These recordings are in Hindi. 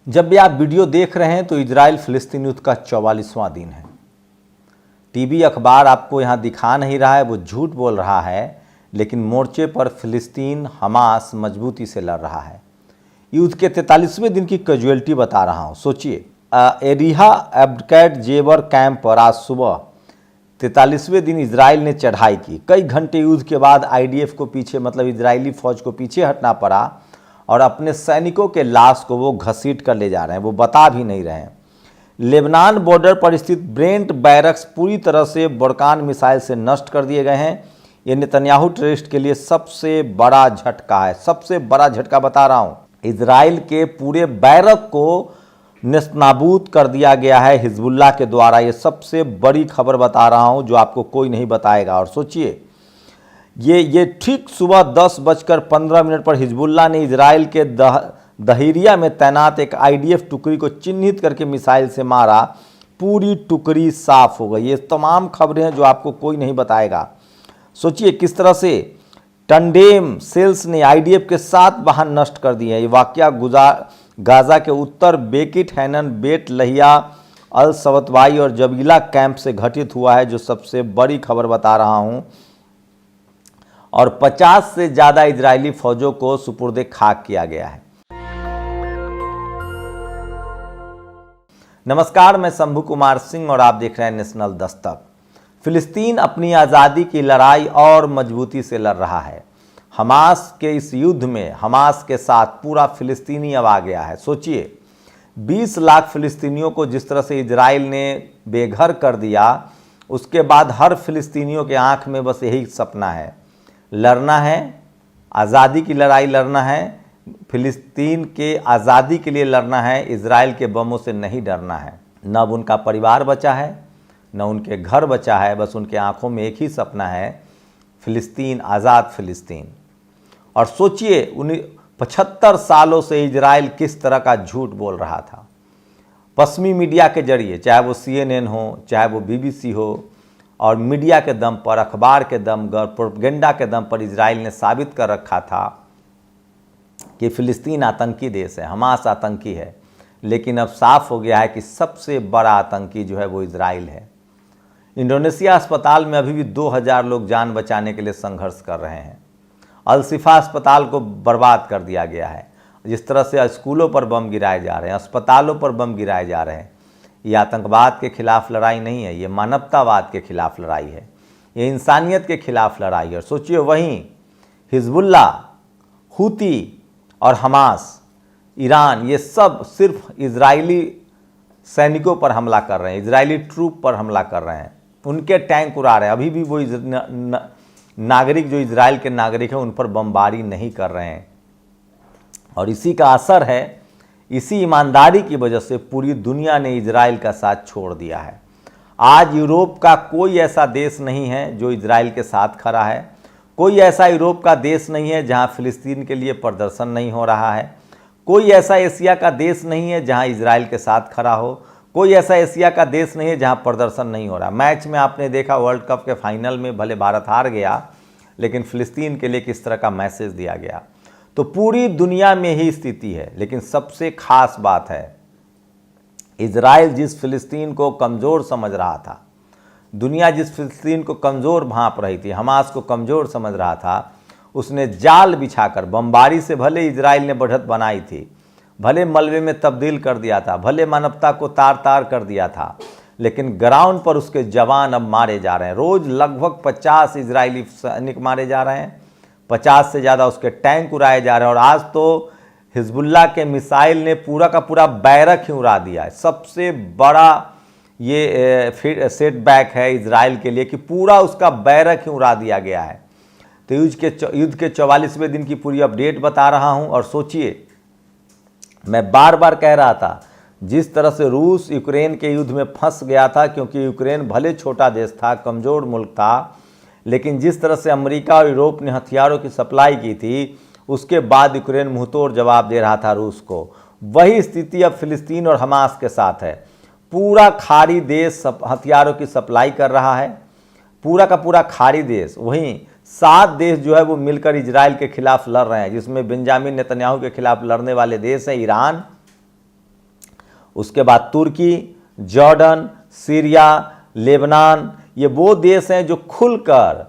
जब भी आप वीडियो देख रहे हैं तो इजराइल फिलिस्तीन युद्ध का 44वां दिन है। टीवी अखबार आपको यहाँ दिखा नहीं रहा है, वो झूठ बोल रहा है, लेकिन मोर्चे पर फिलिस्तीन हमास मजबूती से लड़ रहा है। युद्ध के 43वें दिन की कैजुअलिटी बता रहा हूँ। सोचिए, एरिहा एबडकैट जेबर कैंप पर आज सुबह 43वें दिन इजराइल ने चढ़ाई की। कई घंटे युद्ध के बाद आईडीएफ को पीछे मतलब इजरायली फौज को पीछे हटना पड़ा और अपने सैनिकों के लाश को वो घसीट कर ले जा रहे हैं, वो बता भी नहीं रहे हैं। लेबनान बॉर्डर पर स्थित ब्रेंट बैरक्स पूरी तरह से बरकान मिसाइल से नष्ट कर दिए गए हैं। ये नेतन्याहू टेररिस्ट के लिए सबसे बड़ा झटका है, सबसे बड़ा झटका बता रहा हूँ। इजराइल के पूरे बैरक को नेस्तनाबूद कर दिया गया है हिजबुल्लाह के द्वारा। ये सबसे बड़ी खबर बता रहा हूँ जो आपको कोई नहीं बताएगा। और सोचिए, ये ठीक सुबह 10:15 पर हिजबुल्लाह ने इजराइल के दहिरिया में तैनात एक आईडीएफ टुकड़ी को चिन्हित करके मिसाइल से मारा। पूरी टुकड़ी साफ हो गई। ये तमाम खबरें हैं जो आपको कोई नहीं बताएगा। सोचिए किस तरह से टंडेम सेल्स ने आईडीएफ के 7 वाहन नष्ट कर दिए हैं। ये वाकया गाजा के उत्तर बेकिट हैनन, बेट लहिया, अल सवतवाई और जबीला कैंप से घटित हुआ है, जो सबसे बड़ी खबर बता रहा हूं। और 50 से ज़्यादा इजरायली फौजों को सुपुर्दे खाक किया गया है। नमस्कार, मैं शंभू कुमार सिंह और आप देख रहे हैं नेशनल दस्तक। फिलिस्तीन अपनी आज़ादी की लड़ाई और मजबूती से लड़ रहा है। हमास के इस युद्ध में हमास के साथ पूरा फिलिस्तीनी अब आ गया है। सोचिए, 20 लाख फिलिस्तीनियों को जिस तरह से इजराइल ने बेघर कर दिया, उसके बाद हर फिलिस्तीनियों के आंख में बस यही सपना है, लड़ना है, आज़ादी की लड़ाई लड़ना है, फिलिस्तीन के आज़ादी के लिए लड़ना है, इजराइल के बमों से नहीं डरना है। न अब उनका परिवार बचा है, न उनके घर बचा है, बस उनके आंखों में एक ही सपना है, फिलिस्तीन, आज़ाद फिलिस्तीन। और सोचिए 75 सालों से इजराइल किस तरह का झूठ बोल रहा था पश्चिमी मीडिया के जरिए, चाहे वो CNN हो, चाहे वो BBC हो, और मीडिया के दम पर, अखबार के दम पर, प्रोपेगेंडा के दम पर इजराइल ने साबित कर रखा था कि फिलिस्तीन आतंकी देश है, हमास आतंकी है। लेकिन अब साफ हो गया है कि सबसे बड़ा आतंकी जो है वो इजराइल है। इंडोनेशिया अस्पताल में अभी भी 2000 लोग जान बचाने के लिए संघर्ष कर रहे हैं। अल-शिफा अस्पताल को बर्बाद कर दिया गया है। जिस तरह से स्कूलों पर बम गिराए जा रहे हैं, अस्पतालों पर बम गिराए जा रहे हैं, ये आतंकवाद के खिलाफ लड़ाई नहीं है, ये मानवतावाद के खिलाफ लड़ाई है, ये इंसानियत के खिलाफ लड़ाई है। और सोचिए, वहीं हिजबुल्लाह, हूती और हमास, ईरान, ये सब सिर्फ इजरायली सैनिकों पर हमला कर रहे हैं, इजरायली ट्रूप पर हमला कर रहे हैं, उनके टैंक उड़ा रहे हैं। अभी भी वो नागरिक जो इजराइल के नागरिक हैं उन पर बमबारी नहीं कर रहे हैं। और इसी का असर है, इसी ईमानदारी की वजह से पूरी दुनिया ने इजराइल का साथ छोड़ दिया है। आज यूरोप का कोई ऐसा देश नहीं है जो इजराइल के साथ खड़ा है। कोई ऐसा यूरोप का देश नहीं है जहां फिलिस्तीन के लिए प्रदर्शन नहीं हो रहा है। कोई ऐसा एशिया का देश नहीं है जहां इजराइल के साथ खड़ा हो। कोई ऐसा एशिया का देश नहीं है जहां प्रदर्शन नहीं हो रहा। मैच में आपने देखा, वर्ल्ड कप के फाइनल में भले भारत हार गया, लेकिन फिलिस्तीन के लिए किस तरह का मैसेज दिया गया। तो पूरी दुनिया में ही स्थिति है। लेकिन सबसे खास बात है, इजराइल जिस फिलिस्तीन को कमज़ोर समझ रहा था, दुनिया जिस फिलिस्तीन को कमज़ोर भांप रही थी, हमास को कमज़ोर समझ रहा था, उसने जाल बिछाकर, बमबारी से भले इजराइल ने बढ़त बनाई थी, भले मलबे में तब्दील कर दिया था, भले मानवता को तार तार कर दिया था, लेकिन ग्राउंड पर उसके जवान अब मारे जा रहे हैं। रोज़ लगभग 50 इजरायली सैनिक मारे जा रहे हैं, 50 से ज़्यादा उसके टैंक उड़ाए जा रहे हैं। और आज तो हिजबुल्लाह के मिसाइल ने पूरा का पूरा बैरक ही उड़ा दिया है। सबसे बड़ा ये सेटबैक है इजराइल के लिए कि पूरा उसका बैरक ही उड़ा दिया गया है। तो युद्ध के 44वें दिन की पूरी अपडेट बता रहा हूँ। और सोचिए, मैं बार बार कह रहा था, जिस तरह से रूस यूक्रेन के युद्ध में फंस गया था, क्योंकि यूक्रेन भले छोटा देश था, कमज़ोर मुल्क था, लेकिन जिस तरह से अमेरिका और यूरोप ने हथियारों की सप्लाई की थी, उसके बाद यूक्रेन मुंहतोड़ जवाब दे रहा था रूस को। वही स्थिति अब फिलिस्तीन और हमास के साथ है। पूरा खाड़ी देश हथियारों की सप्लाई कर रहा है, पूरा का पूरा खाड़ी देश। वहीं 7 देश जो है वो मिलकर इजराइल के खिलाफ लड़ रहे हैं, जिसमें बेंजामिन नेतन्याहू के खिलाफ लड़ने वाले देश हैं ईरान, उसके बाद तुर्की, जॉर्डन, सीरिया, लेबनान, ये वो देश हैं जो खुलकर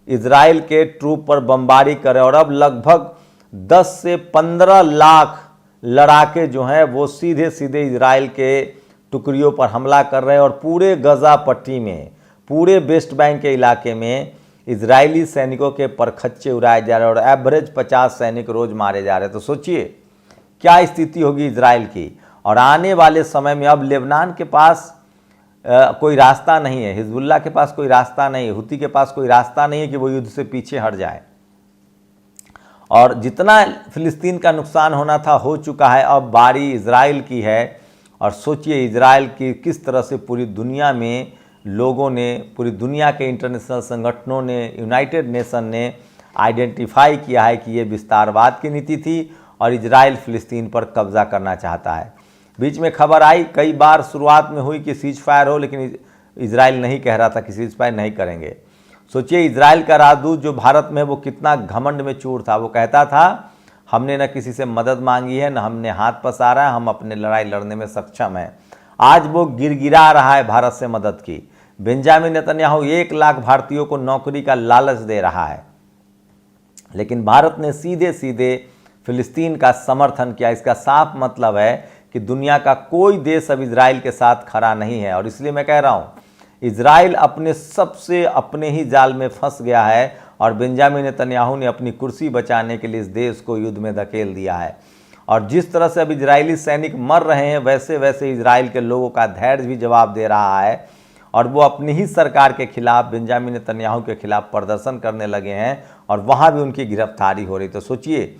इजराइल के ट्रूप पर बमबारी कर रहे हैं। और अब लगभग 10 से 15 लाख लड़ाके जो हैं वो सीधे सीधे इजराइल के टुकड़ियों पर हमला कर रहे हैं। और पूरे गजा पट्टी में, पूरे वेस्ट बैंक के इलाके में इजरायली सैनिकों के परखच्चे उड़ाए जा रहे हैं और एवरेज 50 सैनिक रोज मारे जा रहे हैं। तो सोचिए क्या स्थिति होगी इजराइल की। और आने वाले समय में अब लेबनान के पास कोई रास्ता नहीं है, हिजबुल्लाह के पास कोई रास्ता नहीं है, हुती के पास कोई रास्ता नहीं है कि वो युद्ध से पीछे हट जाए। और जितना फिलिस्तीन का नुकसान होना था हो चुका है, अब बारी इजराइल की है। और सोचिए इजराइल की किस तरह से पूरी दुनिया में लोगों ने, पूरी दुनिया के इंटरनेशनल संगठनों ने, यूनाइटेड नेशन ने आइडेंटिफाई किया है कि ये विस्तारवाद की नीति थी और इजराइल फिलिस्तीन पर कब्जा करना चाहता है। बीच में खबर आई, कई बार शुरुआत में हुई कि सीज फायर हो, लेकिन इजराइल नहीं कह रहा था कि सीज फायर नहीं करेंगे। सोचिए इजराइल का राजदूत जो भारत में, वो कितना घमंड में चूर था। वो कहता था हमने न किसी से मदद मांगी है, न हमने हाथ पसारा है, हम अपने लड़ाई लड़ने में सक्षम हैं। आज वो गिरगिरा रहा है भारत से मदद की। बेंजामिन नेतन्याहू 1 लाख भारतीयों को नौकरी का लालच दे रहा है, लेकिन भारत ने सीधे सीधे फिलिस्तीन का समर्थन किया। इसका साफ मतलब है कि दुनिया का कोई देश अब इजराइल के साथ खड़ा नहीं है। और इसलिए मैं कह रहा हूँ इजराइल अपने ही जाल में फंस गया है और बेंजामिन नेतन्याहू ने अपनी कुर्सी बचाने के लिए इस देश को युद्ध में धकेल दिया है। और जिस तरह से अब इजरायली सैनिक मर रहे हैं, वैसे वैसे इजराइल के लोगों का धैर्य भी जवाब दे रहा है और वो अपनी ही सरकार के खिलाफ, बेंजामिन नेतन्याहू के खिलाफ प्रदर्शन करने लगे हैं और वहाँ भी उनकी गिरफ्तारी हो रही। तो सोचिए,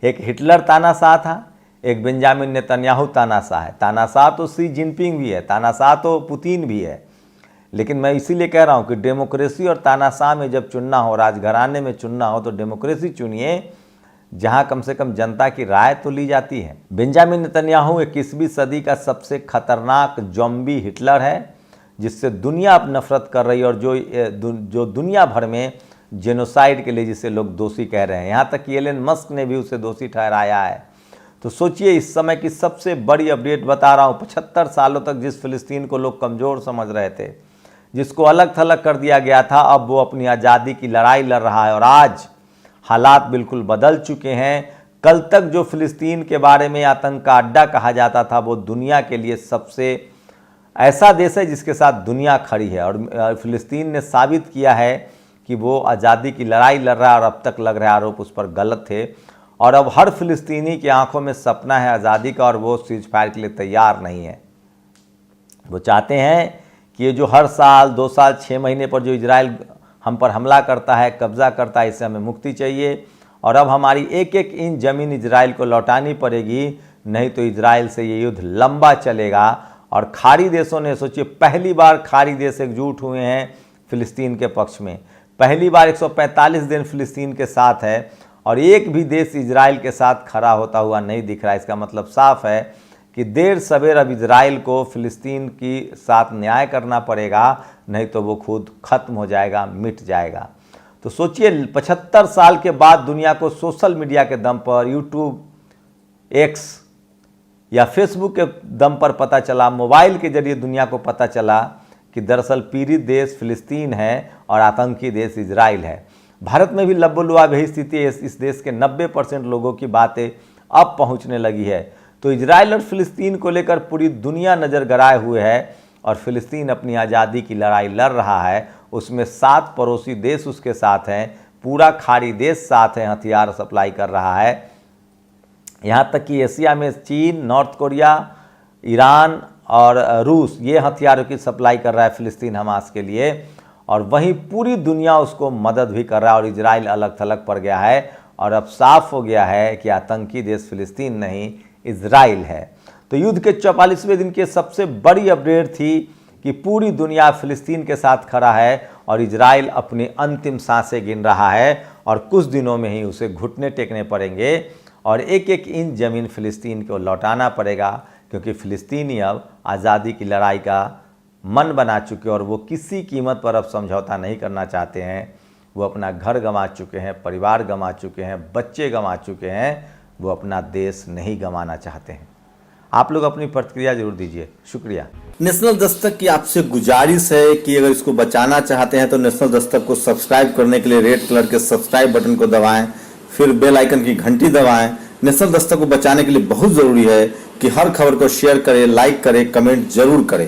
एक हिटलर तानाशाह था, एक बेंजामिन नेतन्याहू तानाशाह है। तानाशाह तो शी जिनपिंग भी है, तानाशाह तो पुतिन भी है। लेकिन मैं इसीलिए कह रहा हूँ कि डेमोक्रेसी और तानाशाह में जब चुनना हो, राजघराने में चुनना हो, तो डेमोक्रेसी चुनिए जहाँ कम से कम जनता की राय तो ली जाती है। बेंजामिन नेतन्याहू 21वीं सदी का सबसे खतरनाक ज़ॉम्बी हिटलर है, जिससे दुनिया अब नफरत कर रही है और जो दुनिया भर में जेनोसाइड के लिए जिसे लोग दोषी कह रहे हैं। यहाँ तक कि एलन मस्क ने भी उसे दोषी ठहराया है। तो सोचिए इस समय की सबसे बड़ी अपडेट बता रहा हूँ। 75 सालों तक जिस फिलिस्तीन को लोग कमज़ोर समझ रहे थे, जिसको अलग थलग कर दिया गया था, अब वो अपनी आज़ादी की लड़ाई लड़ रहा है। और आज हालात बिल्कुल बदल चुके हैं। कल तक जो फिलिस्तीन के बारे में आतंक का अड्डा कहा जाता था, वो दुनिया के लिए सबसे ऐसा देश है जिसके साथ दुनिया खड़ी है। और फिलिस्तीन ने साबित किया है कि वो आज़ादी की लड़ाई लड़ रहा है और अब तक लग रहे आरोप उस पर गलत थे। और अब हर फिलिस्तीनी की आंखों में सपना है आज़ादी का और वो सीज फायर के लिए तैयार नहीं है। वो चाहते हैं कि ये जो हर साल 2 साल 6 महीने पर जो इजराइल हम पर हमला करता है, कब्जा करता है, इससे हमें मुक्ति चाहिए। और अब हमारी एक एक इंच ज़मीन इजराइल को लौटानी पड़ेगी, नहीं तो इजराइल से ये युद्ध लंबा चलेगा। और खाड़ी देशों ने, सोचिए पहली बार खाड़ी देश एकजुट हुए हैं फिलिस्तीन के पक्ष में। पहली बार 145 दिन फिलिस्तीन के साथ है और एक भी देश इजराइल के साथ खड़ा होता हुआ नहीं दिख रहा। इसका मतलब साफ है कि देर सवेर अब इजराइल को फिलिस्तीन की साथ न्याय करना पड़ेगा, नहीं तो वो खुद खत्म हो जाएगा, मिट जाएगा। तो सोचिए 75 साल के बाद दुनिया को सोशल मीडिया के दम पर, यूट्यूब, एक्स या फेसबुक के दम पर पता चला, मोबाइल के जरिए दुनिया को पता चला कि दरअसल पीड़ित देश फिलिस्तीन है और आतंकी देश इजराइल है। भारत में भी लब्बो-लुआब यही स्थिति है। इस देश के 90% लोगों की बातें अब पहुंचने लगी है। तो इजराइल और फिलिस्तीन को लेकर पूरी दुनिया नज़र गड़ाए हुए है और फिलिस्तीन अपनी आज़ादी की लड़ाई लड़ रहा है। उसमें 7 पड़ोसी देश उसके साथ हैं, पूरा खाड़ी देश साथ है, हथियार सप्लाई कर रहा है। यहाँ तक कि एशिया में चीन, नॉर्थ कोरिया, ईरान और रूस ये हथियारों की सप्लाई कर रहा है फिलिस्तीन हमास के लिए। और वहीं पूरी दुनिया उसको मदद भी कर रहा है और इजराइल अलग थलग पड़ गया है। और अब साफ हो गया है कि आतंकी देश फिलिस्तीन नहीं, इजराइल है। तो युद्ध के 44वें दिन की सबसे बड़ी अपडेट थी कि पूरी दुनिया फिलिस्तीन के साथ खड़ा है और इजराइल अपनी अंतिम सांसें गिन रहा है और कुछ दिनों में ही उसे घुटने टेकने पड़ेंगे और एक एक इंच ज़मीन फिलिस्तीन को लौटाना पड़ेगा, क्योंकि फिलिस्तीनी अब आज़ादी की लड़ाई का मन बना चुके और वो किसी कीमत पर अब समझौता नहीं करना चाहते हैं। वो अपना घर गंवा चुके हैं, परिवार गंवा चुके हैं, बच्चे गंवा चुके हैं, वो अपना देश नहीं गंवाना चाहते हैं। आप लोग अपनी प्रतिक्रिया जरूर दीजिए। शुक्रिया। नेशनल दस्तक की आपसे गुजारिश है कि अगर इसको बचाना चाहते हैं तो नेशनल दस्तक को सब्सक्राइब करने के लिए रेड कलर के सब्सक्राइब बटन को दबाएं, फिर बेल आइकन की घंटी दबाएं। नेशनल दस्तक को बचाने के लिए बहुत जरूरी है कि हर खबर को शेयर करें, लाइक करें, कमेंट जरूर करें।